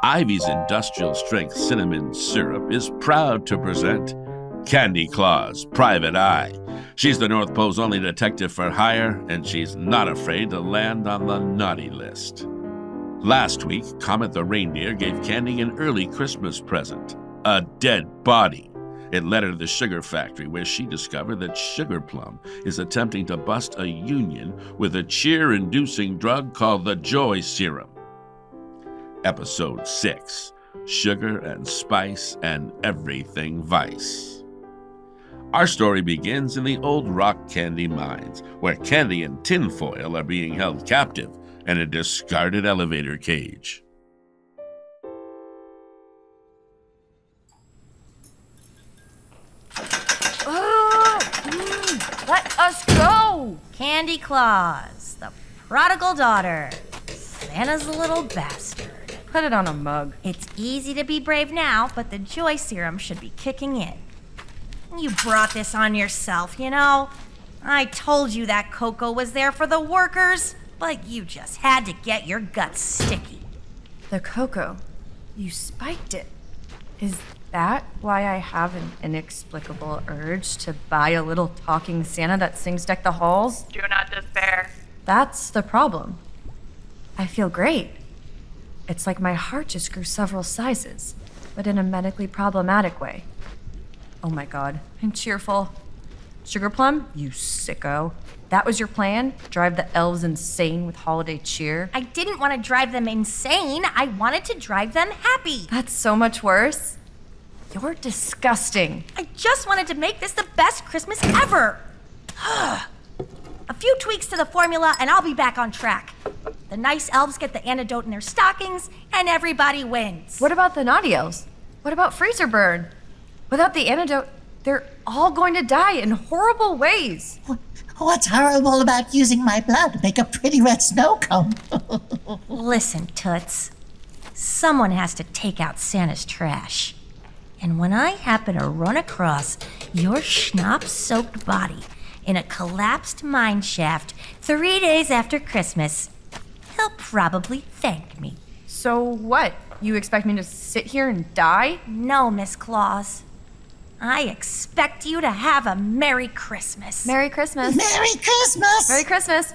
Ivy's industrial strength cinnamon syrup is proud to present Candy Claus, Private Eye. She's the North Pole's only detective for hire, and she's not afraid to land on the naughty list. Last week, Comet the reindeer gave Candy an early Christmas present, a dead body. It led her to the sugar factory, where she discovered that Sugarplum is attempting to bust a union with a cheer-inducing drug called the Joy Serum. Episode 6, Sugar and Spice and Everything Vice. Our story begins in the old rock candy mines, where Candy and Tinfoil are being held captive in a discarded elevator cage. Let us go! Candy Claus, the prodigal daughter. Santa's a little bastard. Put it on a mug. It's easy to be brave now, but the joy serum should be kicking in. You brought this on yourself, you know? I told you that cocoa was there for the workers, but you just had to get your guts sticky. The cocoa. You spiked it. Is that why I have an inexplicable urge to buy a little talking Santa that sings Deck the Halls? Do not despair. That's the problem. I feel great. It's like my heart just grew several sizes, but in a medically problematic way. Oh my God, I'm cheerful. Sugarplum, you sicko. That was your plan? Drive the elves insane with holiday cheer? I didn't want to drive them insane. I wanted to drive them happy. That's so much worse. You're disgusting. I just wanted to make this the best Christmas ever. A few tweaks to the formula and I'll be back on track. The nice elves get the antidote in their stockings and everybody wins. What about the naughty elves? What about Freezerburn? Without the antidote, they're all going to die in horrible ways. What's horrible about using my blood to make a pretty red snow cone? Listen, Toots. Someone has to take out Santa's trash. And when I happen to run across your schnapps-soaked body in a collapsed mine shaft 3 days after Christmas, he'll probably thank me. So what? You expect me to sit here and die? No, Miss Claus. I expect you to have a Merry Christmas. Merry Christmas. Merry Christmas! Merry Christmas.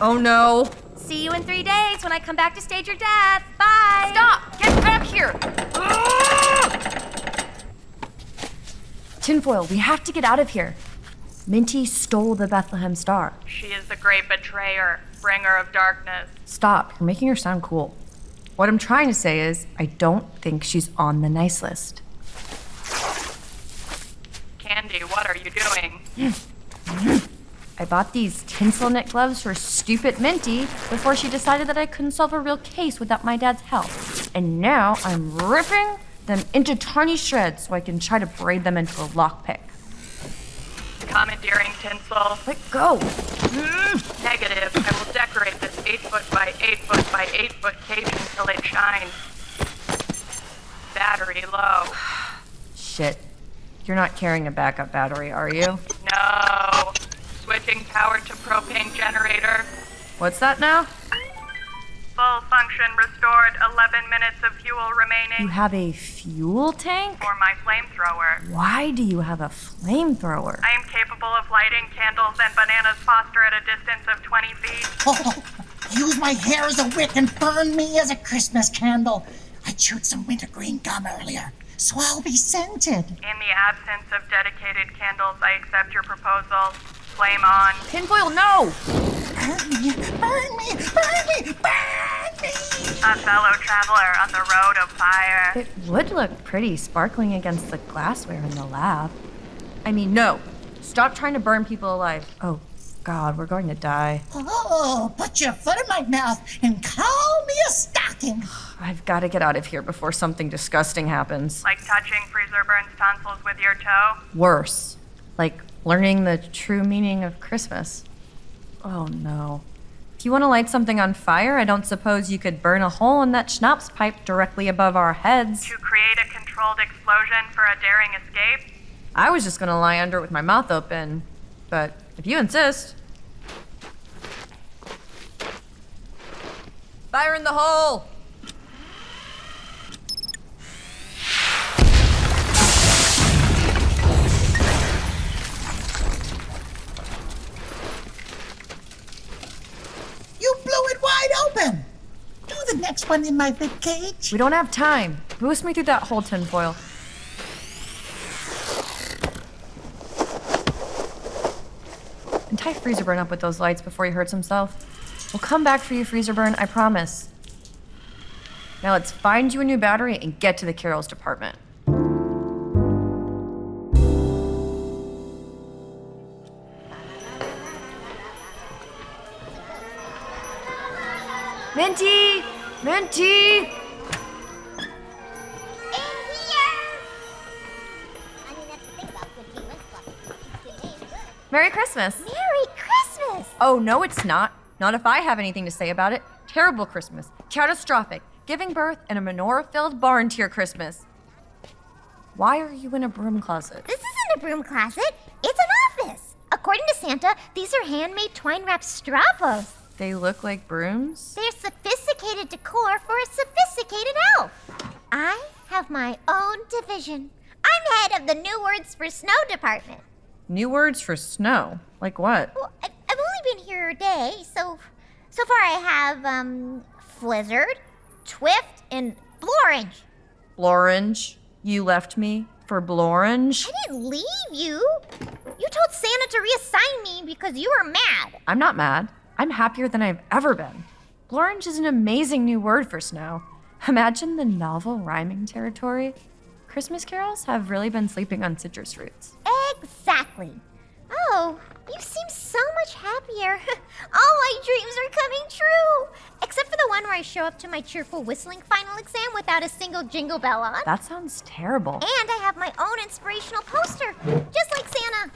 Oh no. See you in 3 days when I come back to stage your death. Bye! Stop! Get back here! Tinfoil, we have to get out of here. Minty stole the Bethlehem star. She is the great betrayer, bringer of darkness. Stop, you're making her sound cool. What I'm trying to say is, I don't think she's on the nice list. Candy, what are you doing? I bought these tinsel knit gloves for stupid Minty before she decided that I couldn't solve a real case without my dad's help. And now I'm ripping them into tiny shreds so I can try to braid them into a lockpick. Commandeering tinsel. Let go! Negative. I will decorate this 8-foot by 8-foot by 8-foot cage until it shines. Battery low. Shit. You're not carrying a backup battery, are you? No. Switching power to propane generator. What's that now? Full function restored. 11 minutes of fuel remaining. You have a fuel tank? For my flamethrower. Why do you have a flamethrower? I am capable of lighting candles and bananas foster at a distance of 20 feet. Oh, use my hair as a wick and burn me as a Christmas candle. I chewed some wintergreen gum earlier, so I'll be scented. In the absence of dedicated candles, I accept your proposal. Flame on. Tinfoil, no! Burn me, burn me, burn me, burn me! A fellow traveler on the road of fire. It would look pretty sparkling against the glassware in the lab. I mean, no. Stop trying to burn people alive. Oh, God, we're going to die. Oh, put your foot in my mouth and call me a stocking. I've got to get out of here before something disgusting happens. Like touching Freezerburn's tonsils with your toe? Worse. Like learning the true meaning of Christmas. Oh, no. If you want to light something on fire, I don't suppose you could burn a hole in that schnapps pipe directly above our heads. To create a controlled explosion for a daring escape? I was just going to lie under it with my mouth open. But if you insist. Fire in the hole! open. Do the next one in my rib cage. We don't have time. Boost me through that whole tinfoil. And tie Freezerburn up with those lights before he hurts himself. We'll come back for you, Freezerburn, I promise. Now let's find you a new battery and get to the Carols department. Minty! Minty! Merry Christmas! Merry Christmas! Oh, no, it's not. Not if I have anything to say about it. Terrible Christmas. Catastrophic. Giving birth in a menorah-filled barn to your Christmas. Why are you in a broom closet? This isn't a broom closet. It's an office. According to Santa, these are handmade twine-wrapped straw posts. They look like brooms? They're sophisticated decor for a sophisticated elf. I have my own division. I'm head of the New Words for Snow department. New words for snow? Like what? Well, I've only been here a day, so far I have, Flizzard, Twift, and Blorange. Blorange? You left me for Blorange? I didn't leave you. You told Santa to reassign me because you were mad. I'm not mad. I'm happier than I've ever been. Blorange is an amazing new word for snow. Imagine the novel rhyming territory. Christmas carols have really been sleeping on citrus fruits. Exactly. Oh, you seem so much happier. All my dreams are coming true. Except for the one where I show up to my cheerful whistling final exam without a single jingle bell on. That sounds terrible. And I have my own inspirational poster, just like Santa.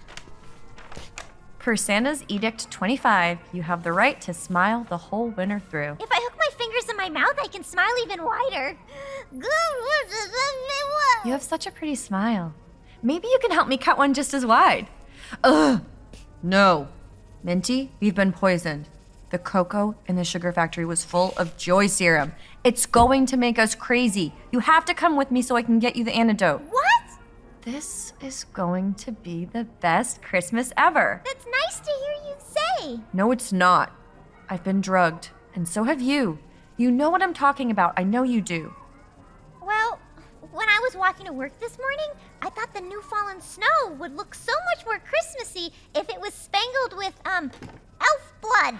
Per Santa's Edict 25, you have the right to smile the whole winter through. If I hook my fingers in my mouth, I can smile even wider. You have such a pretty smile. Maybe you can help me cut one just as wide. Ugh. No. Minty, we've been poisoned. The cocoa in the sugar factory was full of joy serum. It's going to make us crazy. You have to come with me so I can get you the antidote. What? This is going to be the best Christmas ever. That's nice to hear you say. No, it's not. I've been drugged, and so have you. You know what I'm talking about. I know you do. Well, when I was walking to work this morning, I thought the new fallen snow would look so much more Christmassy if it was spangled with, elf blood.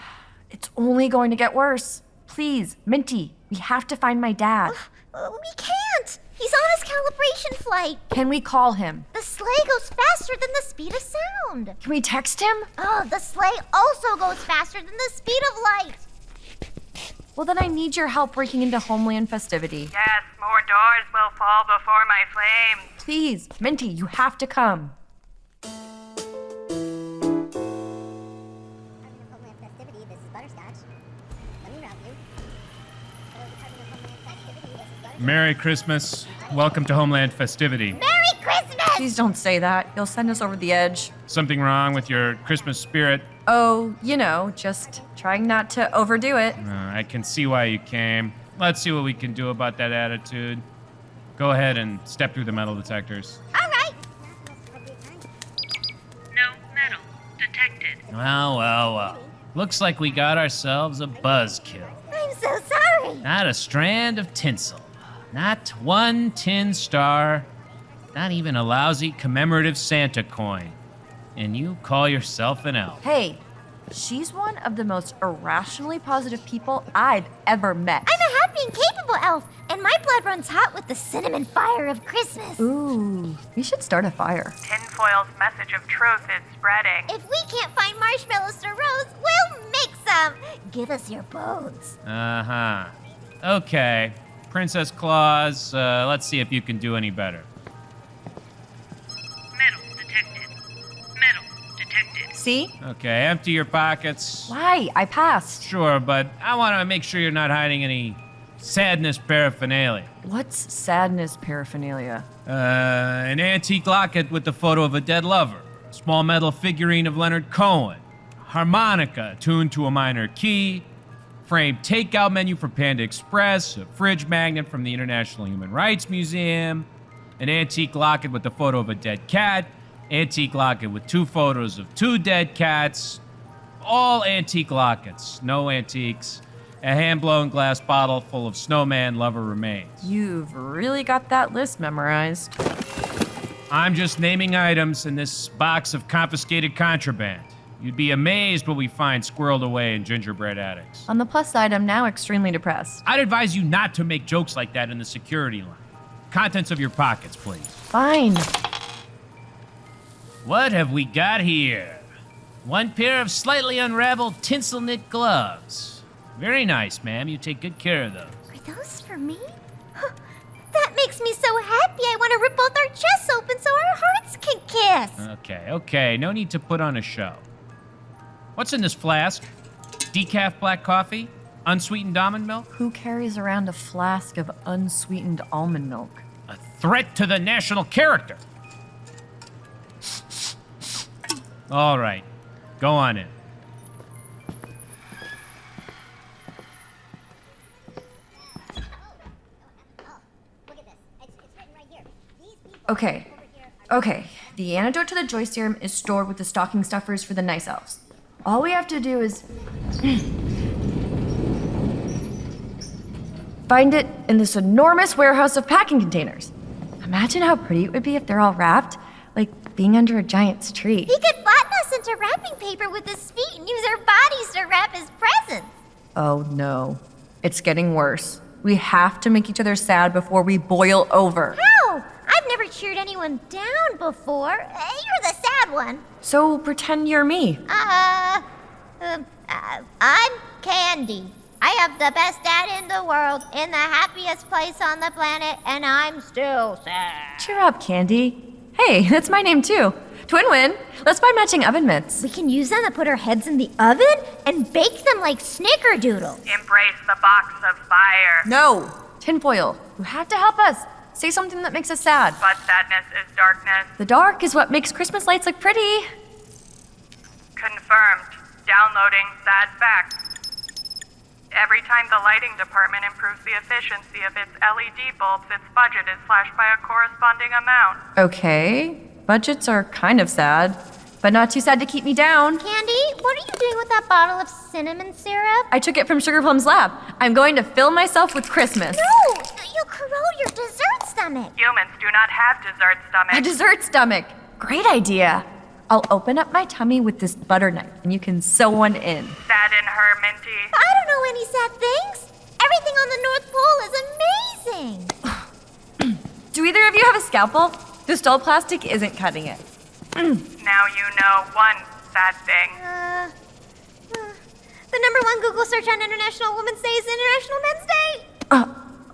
It's only going to get worse. Please, Minty, we have to find my dad. We can't. He's on his calibration flight. Can we call him? The sleigh goes faster than the speed of sound. Can we text him? Oh, the sleigh also goes faster than the speed of light. Well, then I need your help breaking into Homeland festivity. Yes, more doors will fall before my flames. Please, Minty, you have to come. Merry Christmas. Welcome to Homeland festivity. Merry Christmas! Please don't say that. You'll send us over the edge. Something wrong with your Christmas spirit? Oh, you know, just trying not to overdo it. I can see why you came. Let's see what we can do about that attitude. Go ahead and step through the metal detectors. All right. No metal detected. Well. Looks like we got ourselves a buzzkill. I'm so sorry. Not a strand of tinsel. Not one tin star. Not even a lousy commemorative Santa coin. And you call yourself an elf. Hey, she's one of the most irrationally positive people I've ever met. I'm a happy and capable elf, and my blood runs hot with the cinnamon fire of Christmas. Ooh, we should start a fire. Tinfoil's message of truth is spreading. If we can't find marshmallows to roast, we'll make some. Give us your bones. Uh-huh. Okay. Princess Claus, let's see if you can do any better. Metal detected. Metal detected. See? Okay, empty your pockets. Why? I passed. Sure, but I want to make sure you're not hiding any sadness paraphernalia. What's sadness paraphernalia? An antique locket with the photo of a dead lover. Small metal figurine of Leonard Cohen. Harmonica tuned to a minor key. Framed takeout menu for Panda Express. A fridge magnet from the International Human Rights Museum. An antique locket with the photo of a dead cat. Antique locket with 2 photos of 2 dead cats. All antique lockets. No antiques. a hand-blown glass bottle full of snowman lover remains. You've really got that list memorized. I'm just naming items in this box of confiscated contraband. You'd be amazed what we find squirreled away in gingerbread attics. On the plus side, I'm now extremely depressed. I'd advise you not to make jokes like that in the security line. Contents of your pockets, please. Fine. What have we got here? One pair of slightly unraveled tinsel knit gloves. Very nice, ma'am. You take good care of those. Are those for me? That makes me so happy. I want to rip both our chests open so our hearts can kiss. Okay. No need to put on a show. What's in this flask? Decaf black coffee? Unsweetened almond milk? Who carries around a flask of unsweetened almond milk? A threat to the national character. All right. Go on in. Okay. The antidote to the joy serum is stored with the stocking stuffers for the nice elves. All we have to do is find it in this enormous warehouse of packing containers. Imagine how pretty it would be if they're all wrapped, like being under a giant's tree. He could flatten us into wrapping paper with his feet and use our bodies to wrap his presents. Oh no, it's getting worse. We have to make each other sad before we boil over. How? I've never cheered anyone down before. You're the sad one. So pretend you're me. I'm Candy. I have the best dad in the world, in the happiest place on the planet, and I'm still sad. Cheer up, Candy. Hey, that's my name too. Twin win. Let's buy matching oven mitts. We can use them to put our heads in the oven and bake them like snickerdoodles. Embrace the box of fire. No! Tinfoil, you have to help us. Say something that makes us sad. But sadness is darkness. The dark is what makes Christmas lights look pretty. Confirmed. Downloading sad facts. Every time the lighting department improves the efficiency of its LED bulbs, its budget is slashed by a corresponding amount. Okay, budgets are kind of sad, but not too sad to keep me down. Candy, what are you doing with that bottle of cinnamon syrup? I took it from Sugarplum's lab. I'm going to fill myself with Christmas. No! You'll corrode your dessert stomach. Humans do not have dessert A stomachs. dessert stomach. Great idea. I'll open up my tummy with this butter knife, and you can sew one in. Sadden her, Minty. I don't know any sad things. Everything on the North Pole is amazing. Do either of you have a scalpel? This dull plastic isn't cutting it. Now you know one sad thing. The #1 Google search on International Women's Day is International Men's Day.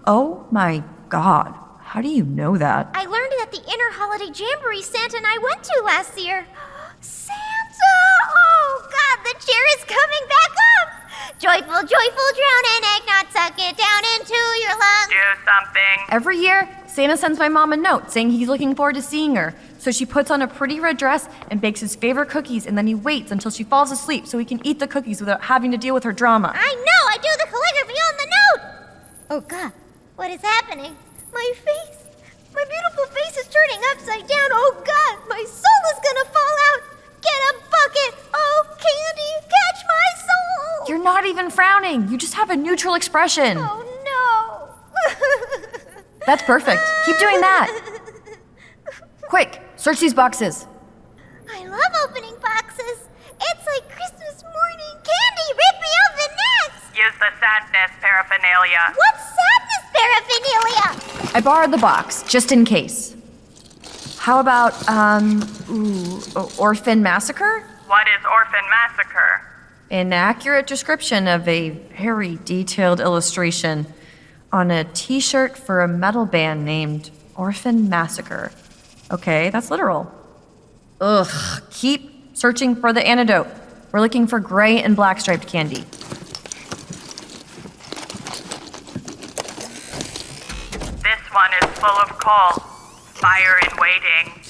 Oh my God. How do you know that? I learned it at the inter-holiday jamboree Santa and I went to last year. Santa! Oh, God, the chair is coming back up! Joyful, joyful, drown in eggnog, suck it down into your lungs. Do something. Every year, Santa sends my mom a note saying he's looking forward to seeing her. So she puts on a pretty red dress and bakes his favorite cookies, and then he waits until she falls asleep so he can eat the cookies without having to deal with her drama. I know, I do the calligraphy on the note! Oh, God, what is happening? My face, my beautiful face is turning upside down. Oh, God, my soul is gonna fall out. Get a bucket. Oh, Candy, catch my soul. You're not even frowning. You just have a neutral expression. Oh, no. That's perfect. Keep doing that. Quick, search these boxes. I love opening boxes. It's like Christmas morning. Candy, rip me open next. Use the sadness paraphernalia. What's sadness paraphernalia? I borrowed the box, just in case. How about, Orphan Massacre? What is Orphan Massacre? An accurate description of a very detailed illustration on a t-shirt for a metal band named Orphan Massacre. Okay, that's literal. Ugh, keep searching for the antidote. We're looking for gray and black striped candy. This one is full of coal. Fire in waiting.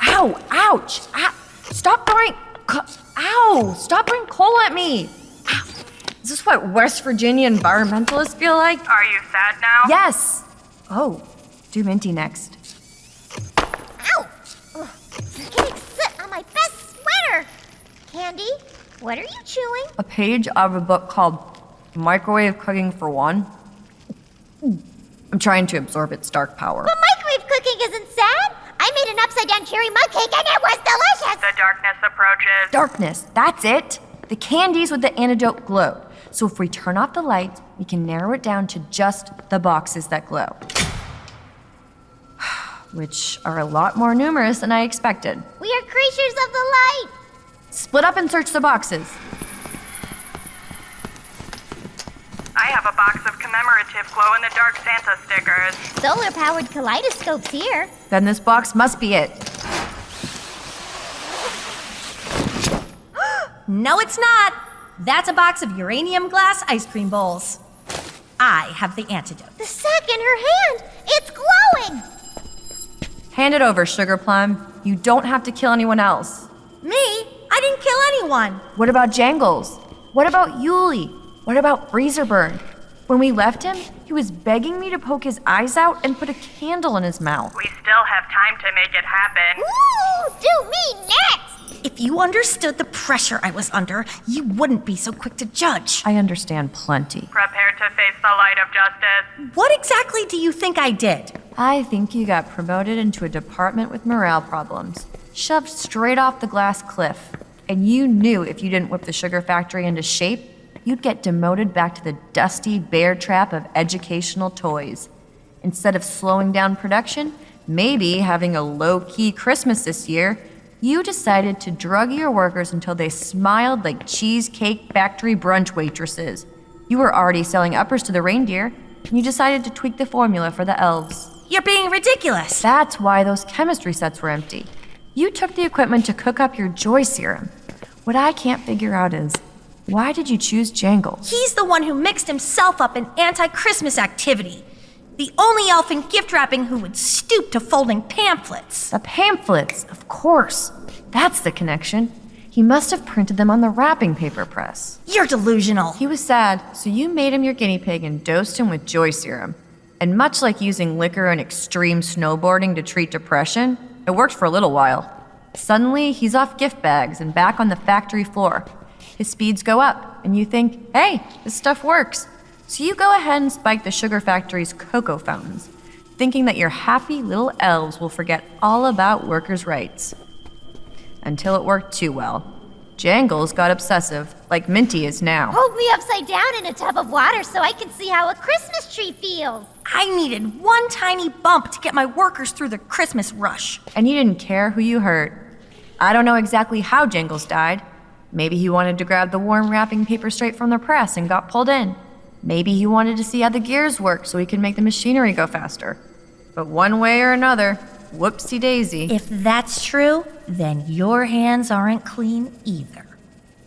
Ow! Ouch! Ow. Stop throwing... Ow! Stop throwing coal at me! Ow. Is this what West Virginia environmentalists feel like? Are you sad now? Yes! Oh, do Minty next. Ow! Ugh, you're getting soot on my best sweater. Candy, what are you chewing? A page of a book called Microwave cooking for one. I'm trying to absorb its dark power. But microwave cooking isn't sad. I made an upside-down cherry mug cake and it was delicious. The darkness approaches. Darkness, that's it. The candies with the antidote glowed. So if we turn off the lights, we can narrow it down to just the boxes that glow. Which are a lot more numerous than I expected. We are creatures of the light. Split up and search the boxes. I have a box of commemorative glow-in-the-dark Santa stickers. Solar-powered kaleidoscopes here. Then this box must be it. No, it's not. That's a box of uranium glass ice cream bowls. I have the antidote. The sack in her hand. It's glowing. Hand it over, Sugarplum. You don't have to kill anyone else. Me? I didn't kill anyone. What about Jangles? What about Yuli? What about Freezerburn? When we left him, he was begging me to poke his eyes out and put a candle in his mouth. We still have time to make it happen. Ooh, do me next. If you understood the pressure I was under, you wouldn't be so quick to judge. I understand plenty. Prepare to face the light of justice. What exactly do you think I did? I think you got promoted into a department with morale problems, shoved straight off the glass cliff, and you knew if you didn't whip the sugar factory into shape, you'd get demoted back to the dusty bear trap of educational toys. Instead of slowing down production, maybe having a low-key Christmas this year, you decided to drug your workers until they smiled like cheesecake factory brunch waitresses. You were already selling uppers to the reindeer, and you decided to tweak the formula for the elves. You're being ridiculous. That's why those chemistry sets were empty. You took the equipment to cook up your joy serum. What I can't figure out is, why did you choose Jangles? He's the one who mixed himself up in anti-Christmas activity. The only elf in gift wrapping who would stoop to folding pamphlets. The pamphlets, of course. That's the connection. He must have printed them on the wrapping paper press. You're delusional. He was sad, so you made him your guinea pig and dosed him with joy serum. And much like using liquor and extreme snowboarding to treat depression, it worked for a little while. Suddenly, he's off gift bags and back on the factory floor. His speeds go up, and you think, hey, this stuff works. So you go ahead and spike the sugar factory's cocoa fountains, thinking that your happy little elves will forget all about workers' rights. Until it worked too well. Jangles got obsessive, like Minty is now. Hold me upside down in a tub of water so I can see how a Christmas tree feels. I needed one tiny bump to get my workers through the Christmas rush. And you didn't care who you hurt. I don't know exactly how Jangles died. Maybe he wanted to grab the warm wrapping paper straight from the press and got pulled in. Maybe he wanted to see how the gears work so he could make the machinery go faster. But one way or another, whoopsie-daisy. If that's true, then your hands aren't clean either.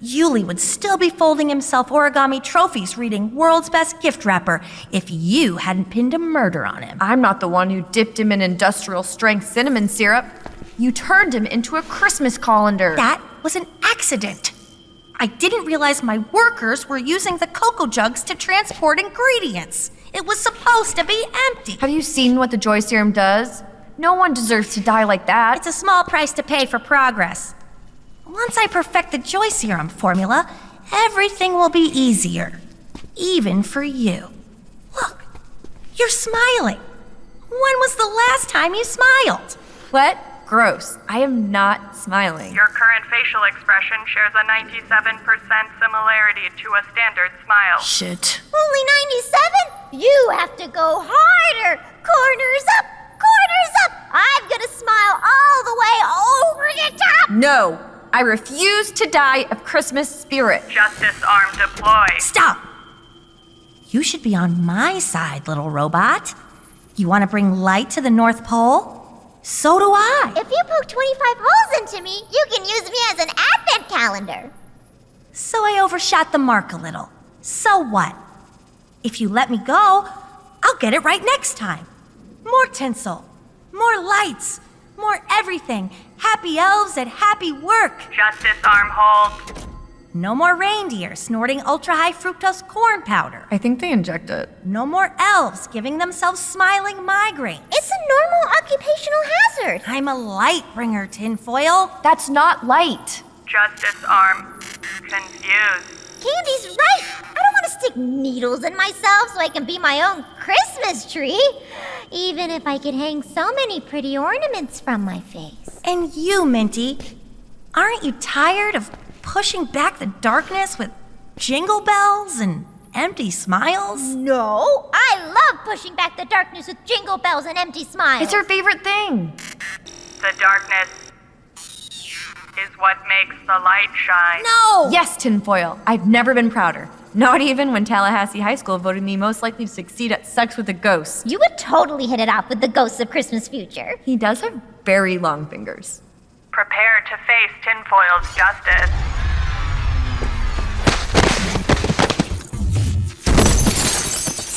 Yuli would still be folding himself origami trophies reading World's Best Gift Wrapper if you hadn't pinned a murder on him. I'm not the one who dipped him in industrial-strength cinnamon syrup. You turned him into a Christmas colander. That was an accident. I didn't realize my workers were using the cocoa jugs to transport ingredients. It was supposed to be empty. Have you seen what the joy serum does? No one deserves to die like that. It's a small price to pay for progress. Once I perfect the joy serum formula, everything will be easier. Even for you. Look, you're smiling. When was the last time you smiled? What? Gross. I am not smiling. Your current facial expression shares a 97% similarity to a standard smile. Shit. Only 97? You have to go harder. Corners up, corners up. I'm gonna smile all the way over the top. No, I refuse to die of Christmas spirit. Justice arm deployed. Stop! You should be on my side, little robot. You want to bring light to the North Pole? So do I. If you poke 25 holes into me, you can use me as an advent calendar. So I overshot the mark a little. So what? If you let me go, I'll get it right next time. More tinsel, more lights, more everything. Happy elves at happy work. Justice arm hold. No more reindeer snorting ultra-high fructose corn powder. I think they inject it. No more elves giving themselves smiling migraines. It's a normal occupational hazard. I'm a light bringer, Tinfoil. That's not light. Justice arm confused. Candy's right. I don't want to stick needles in myself so I can be my own Christmas tree. Even if I could hang so many pretty ornaments from my face. And you, Minty, aren't you tired of pushing back the darkness with jingle bells and empty smiles? No, I love pushing back the darkness with jingle bells and empty smiles. It's her favorite thing. The darkness is what makes the light shine. No! Yes, Tinfoil. I've never been prouder. Not even when Tallahassee High School voted me most likely to succeed at sex with a ghost. You would totally hit it off with the ghosts of Christmas future. He does have very long fingers. Prepare to face Tinfoil's justice.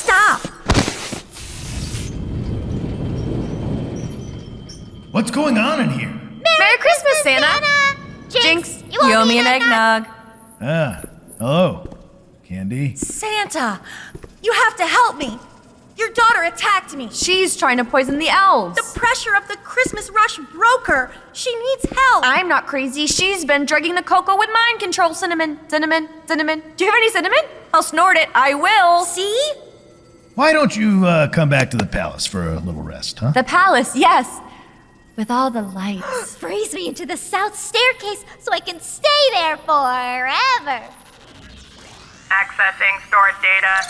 Stop! What's going on in here? Merry Christmas, Santa! Jinx, you owe me an eggnog. Ah, hello. Candy? Santa, you have to help me. Your daughter attacked me. She's trying to poison the elves. The pressure of the Christmas rush broke her. She needs help. I'm not crazy. She's been drugging the cocoa with mind control. Cinnamon, cinnamon, cinnamon. Do you have any cinnamon? I'll snort it. I will. See? Why don't you come back to the palace for a little rest, huh? The palace, yes. With all the lights. Freeze me into the south staircase so I can stay there forever. Accessing stored data.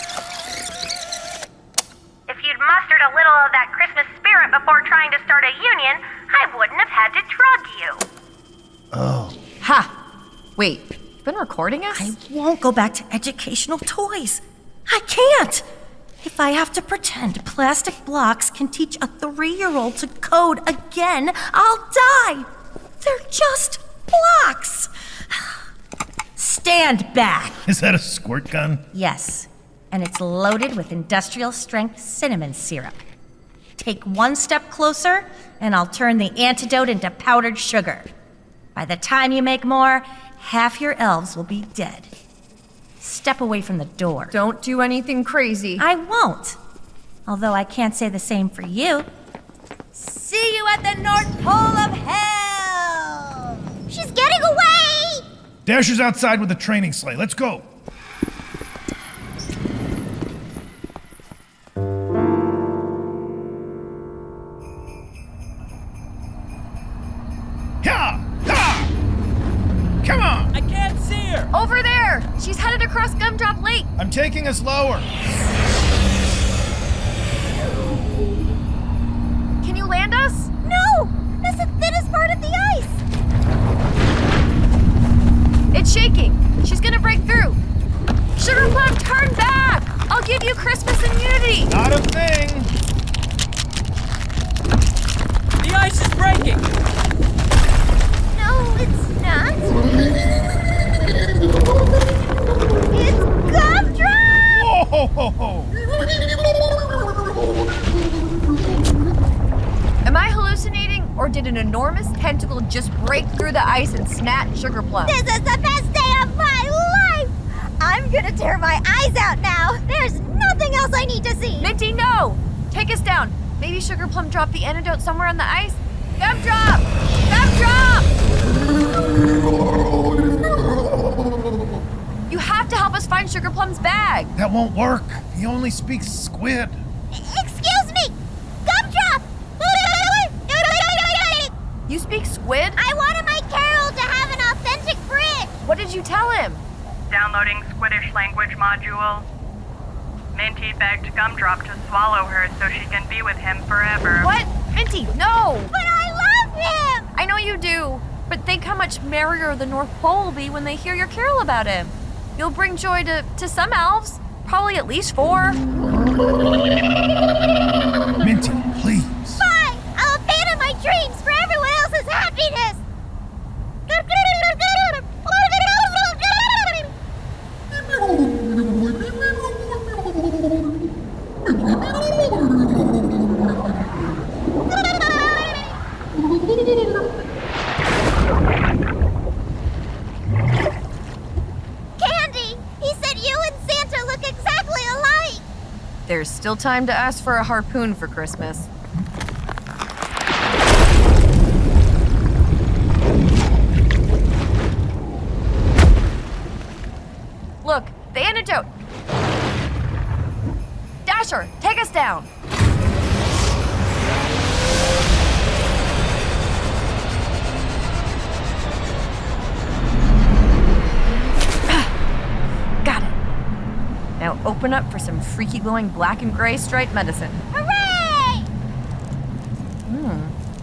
If you'd mustered a little of that Christmas spirit before trying to start a union, I wouldn't have had to drug you. Oh. Ha! Wait, you've been recording us? I won't go back to educational toys. I can't. If I have to pretend plastic blocks can teach a 3-year-old to code again, I'll die. They're just blocks. Stand back. Is that a squirt gun? Yes, and it's loaded with industrial-strength cinnamon syrup. Take one step closer, and I'll turn the antidote into powdered sugar. By the time you make more, half your elves will be dead. Step away from the door. Don't do anything crazy. I won't. Although I can't say the same for you. See you at the North Pole of Hell! She's getting away! Dasher's outside with the training sleigh. Let's go. Come on! I can't see her! Over there! She's headed across Gumdrop Lake. I'm taking us lower. Can you land us? No! That's the thinnest part of the ice! It's shaking. She's gonna break through. Sugarplum, turn back! I'll give you Christmas immunity. Not a thing. The ice is breaking! No, it's not. It's Gumdrop! Whoa, ho, ho, ho. Am I hallucinating, or did an enormous tentacle just break through the ice and snatch Sugarplum? This is the best day of my life! I'm gonna tear my eyes out now. There's nothing else I need to see. Minty, no! Take us down. Maybe Sugarplum dropped the antidote somewhere on the ice. Gumdrop! Gumdrop! You have to help us find Sugarplum's bag. That won't work. He only speaks Squid. Excuse me! Gumdrop! You speak Squid? I wanted my Carol to have an authentic bridge! What did you tell him? Downloading Squiddish language module. Minty begged Gumdrop to swallow her so she can be with him forever. What? Minty, no! But I love him! I know you do, but think how much merrier the North Pole will be when they hear your carol about him. You'll bring joy to some elves, probably at least 4. Minty, please. Fine! I'll abandon my dreams for everyone else's happiness! Candy! He said you and Santa look exactly alike! There's still time to ask for a harpoon for Christmas. Look, the antidote! pressure! Take us down! Got it. Now open up for some freaky glowing black and gray striped medicine. Hooray!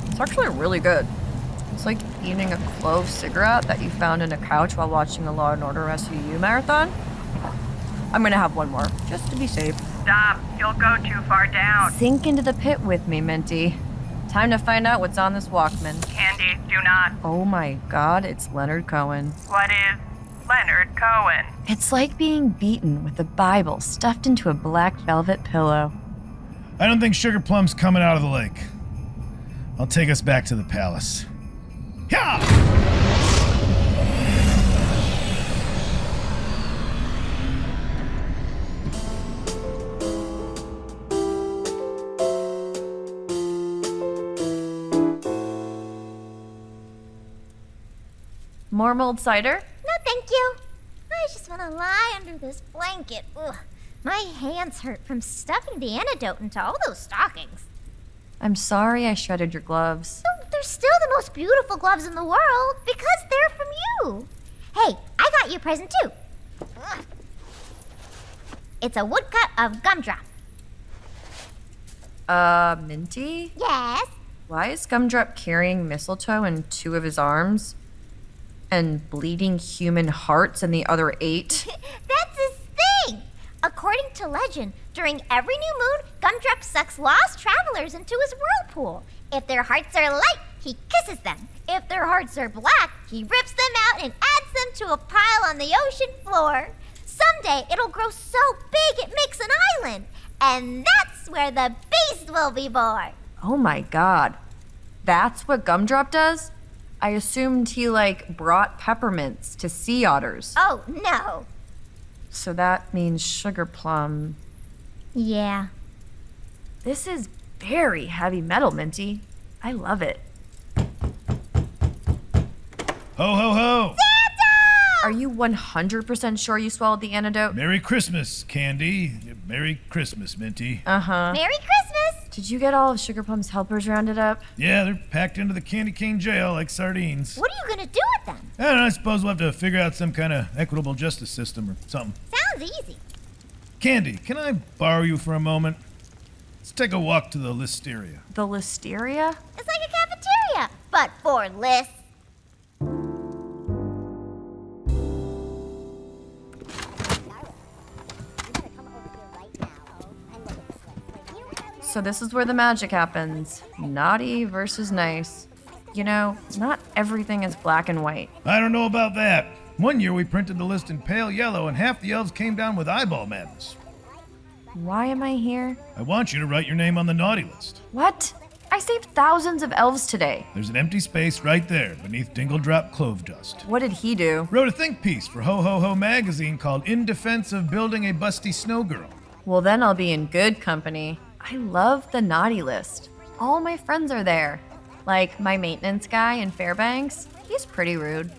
It's actually really good. It's like eating a clove cigarette that you found in a couch while watching a Law & Order SVU marathon. I'm gonna have one more, just to be safe. Stop. You'll go too far down. Sink into the pit with me, Minty. Time to find out what's on this Walkman. Candy, do not. Oh my god, it's Leonard Cohen. What is Leonard Cohen? It's like being beaten with the Bible stuffed into a black velvet pillow. I don't think Sugarplum's coming out of the lake. I'll take us back to the palace. Yeah! More mulled cider? No, thank you. I just want to lie under this blanket. Ugh. My hands hurt from stuffing the antidote into all those stockings. I'm sorry I shredded your gloves. Oh, they're still the most beautiful gloves in the world because they're from you. Hey, I got you a present too. Ugh. It's a woodcut of Gumdrop. Minty? Yes? Why is Gumdrop carrying mistletoe in 2 of his arms? And bleeding human hearts in the other 8? That's his thing. According to legend, during every new moon, Gumdrop sucks lost travelers into his whirlpool. If their hearts are light, he kisses them. If their hearts are black, he rips them out and adds them to a pile on the ocean floor. Someday, it'll grow so big it makes an island. And that's where the beast will be born. Oh my god. That's what Gumdrop does? I assumed he, brought peppermints to sea otters. Oh, no. So that means Sugarplum. Yeah. This is very heavy metal, Minty. I love it. Ho, ho, ho! Are you 100% sure you swallowed the antidote? Merry Christmas, Candy. Merry Christmas, Minty. Uh-huh. Merry Christmas! Did you get all of Sugarplum's helpers rounded up? Yeah, they're packed into the candy cane jail like sardines. What are you gonna do with them? I don't know, I suppose we'll have to figure out some kind of equitable justice system or something. Sounds easy. Candy, can I borrow you for a moment? Let's take a walk to the Listeria. The Listeria? It's like a cafeteria, but for lists. So this is where the magic happens. Naughty versus nice. You know, not everything is black and white. I don't know about that. One year we printed the list in pale yellow and half the elves came down with eyeball madness. Why am I here? I want you to write your name on the naughty list. What? I saved thousands of elves today. There's an empty space right there beneath Dingledrop Clove Dust. What did he do? Wrote a think piece for Ho Ho Ho magazine called In Defense of Building a Busty Snow Girl. Well, then I'll be in good company. I love the naughty list. All my friends are there. Like my maintenance guy in Fairbanks. He's pretty rude.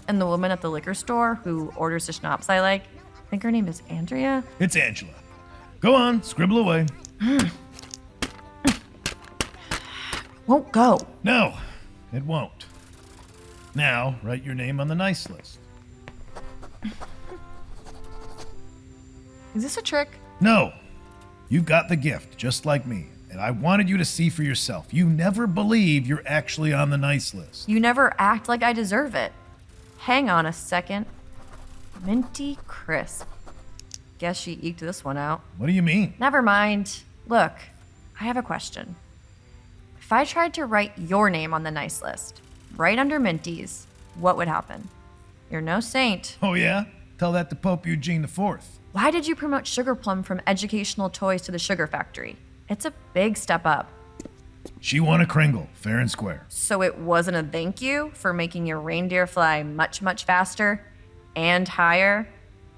And the woman at the liquor store who orders the schnapps I like. I think her name is Andrea. It's Angela. Go on, scribble away. Won't go. No, it won't. Now, write your name on the nice list. Is this a trick? No. You've got the gift, just like me. And I wanted you to see for yourself. You never believe you're actually on the nice list. You never act like I deserve it. Hang on a second. Minty crisp. Guess she eked this one out. What do you mean? Never mind. Look, I have a question. If I tried to write your name on the nice list, right under Minty's, what would happen? You're no saint. Oh yeah? Tell that to Pope Eugene IV. Why did you promote Sugarplum from educational toys to the sugar factory? It's a big step up. She won a Kringle, fair and square. So it wasn't a thank you for making your reindeer fly much, much faster and higher?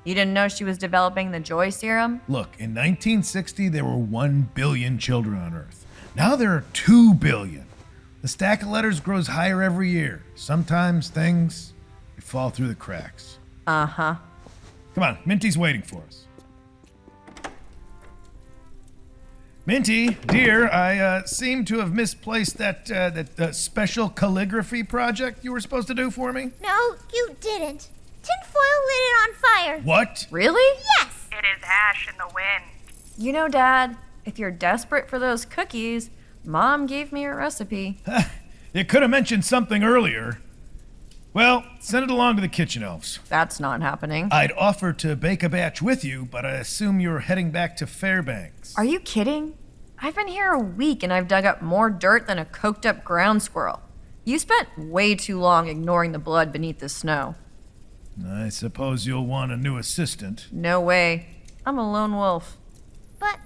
You didn't know she was developing the joy serum? Look, in 1960, there were 1 billion children on Earth. Now there are 2 billion. The stack of letters grows higher every year. Sometimes things fall through the cracks. Uh-huh. Come on, Minty's waiting for us. Minty, dear, I seem to have misplaced that special calligraphy project you were supposed to do for me. No, you didn't. Tinfoil lit it on fire. What? Really? Yes. It is ash in the wind. You know, Dad, if you're desperate for those cookies, Mom gave me a recipe. You could have mentioned something earlier. Well, send it along to the kitchen elves. That's not happening. I'd offer to bake a batch with you, but I assume you're heading back to Fairbanks. Are you kidding? I've been here a week and I've dug up more dirt than a coked up ground squirrel. You spent way too long ignoring the blood beneath the snow. I suppose you'll want a new assistant. No way. I'm a lone wolf. But,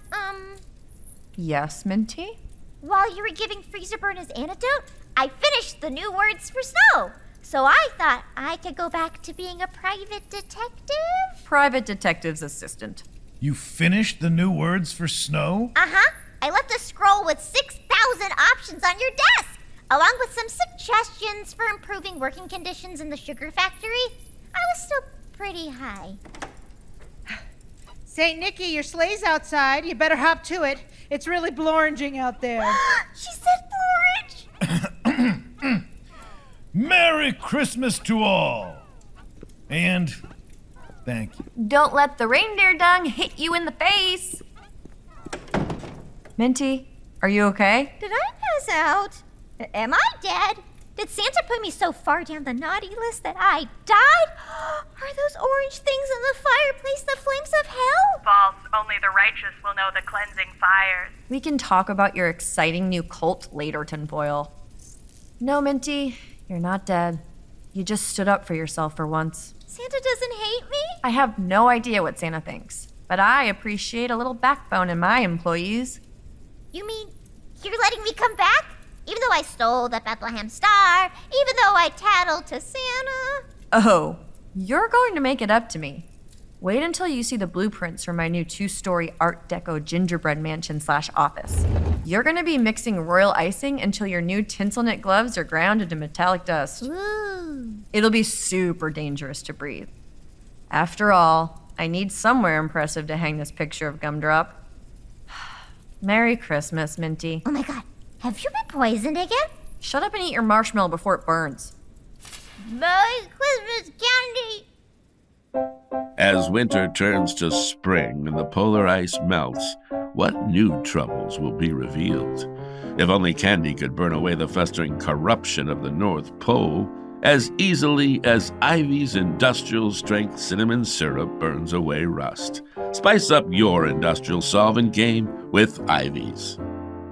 Yes, Minty? while you were giving Freezerburn his antidote, I finished the new words for snow. So I thought I could go back to being a private detective. Private detective's assistant. You finished the new words for snow? Uh-huh. I left a scroll with 6,000 options on your desk, along with some suggestions for improving working conditions in the sugar factory. I was still pretty high. St. Nicky, your sleigh's outside. You better hop to it. It's really bloranging out there. She said orange. Merry Christmas to all! And thank you. Don't let the reindeer dung hit you in the face. Minty, are you okay? Did I pass out? Am I dead? Did Santa put me so far down the naughty list that I died? Are those orange things in the fireplace the flames of hell? False. Only the righteous will know the cleansing fires. We can talk about your exciting new cult later, Tinfoil. No, Minty, you're not dead. You just stood up for yourself for once. Santa doesn't hate me? I have no idea what Santa thinks, but I appreciate a little backbone in my employees. You mean you're letting me come back? Even though I stole the Bethlehem star, even though I tattled to Santa? Oh, you're going to make it up to me. Wait until you see the blueprints for my new 2-story Art Deco gingerbread mansion/office. You're going to be mixing royal icing until your new tinsel knit gloves are ground into metallic dust. Ooh. It'll be super dangerous to breathe. After all, I need somewhere impressive to hang this picture of Gumdrop. Merry Christmas, Minty. Oh my god, have you been poisoned again? Shut up and eat your marshmallow before it burns. Merry Christmas candy! As winter turns to spring and the polar ice melts, what new troubles will be revealed? If only candy could burn away the festering corruption of the North Pole as easily as Ivy's industrial strength cinnamon syrup burns away rust. Spice up your industrial solvent game with Ivy's.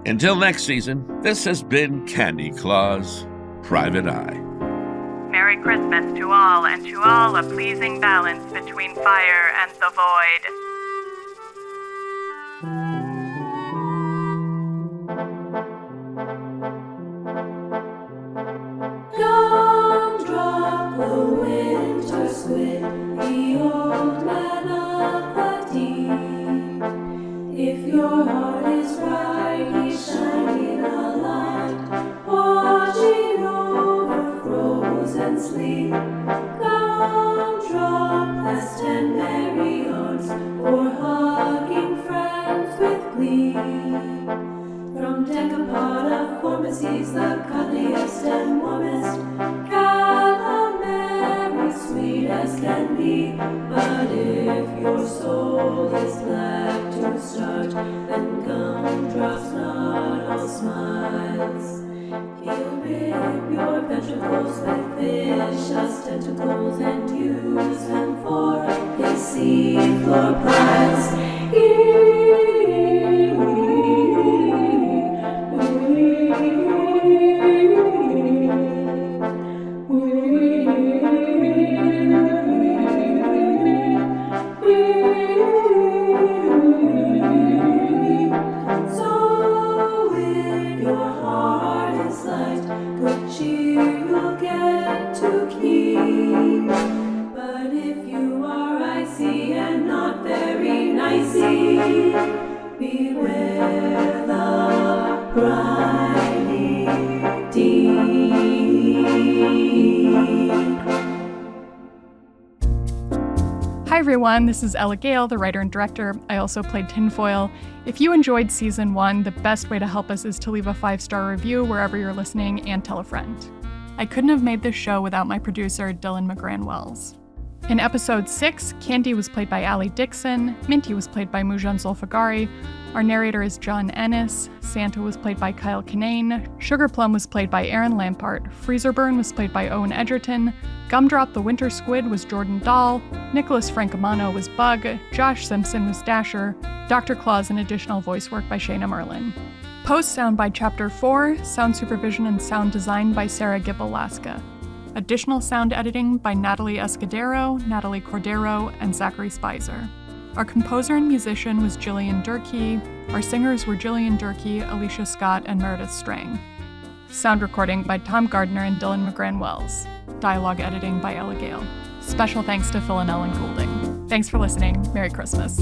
Until next season, this has been Candy Claus, Private Eye. Merry Christmas to all, and to all a pleasing balance between fire and the void. Gumdrop, the winter squid, the old man of the deep. If your heart is right, he's shining a light, watching over frozen sleep. Gumdrop has 10 merry arms for hugging friends with glee. From Decapod pharmacies, the cuddliest and warmest, calamari sweet as can be. But if your soul is black to start, then Gumdrop's not all smiles. He'll rip your ventricles with vicious tentacles and use them for his seafloor piles. So if your heart is light, good cheer you'll get to keep. But if you are icy and not very nicey, beware the briny deep. Hi, everyone, this is Ella Gale, the writer and director. I also played Tinfoil. If you enjoyed season 1, the best way to help us is to leave a 5-star review wherever you're listening and tell a friend. I couldn't have made this show without my producer, Dillon Magrann-Wells. In episode 6, Candy was played by Aly Dixon, Minty was played by Moujan Zolfaghari, our narrator is John Ennis, Santa was played by Kyle Kinane, Sugarplum was played by Erin Lampart, Freezerburn was played by Owen Egerton, Gumdrop the Winter Squid was Jordan Dahl, Nicholas Francomano was Bug, Josh Simpson was Dasher, Dr. Claus and additional voice work by Shana Merlin. Post-sound by Chapter 4, sound supervision and sound design by Sarah Gibble-Laska. Additional sound editing by Nathalie Escudero, Natalie Cordero, and Zachary Spiezer. Our composer and musician was Gillian Durkee. Our singers were Gillian Durkee, Alicia Scott, and Meredith Strang. Sound recording by Tom Gardner and Dillon Magrann-Wells. Dialogue editing by Ella Gale. Special thanks to Phil and Ellen Goulding. Thanks for listening. Merry Christmas.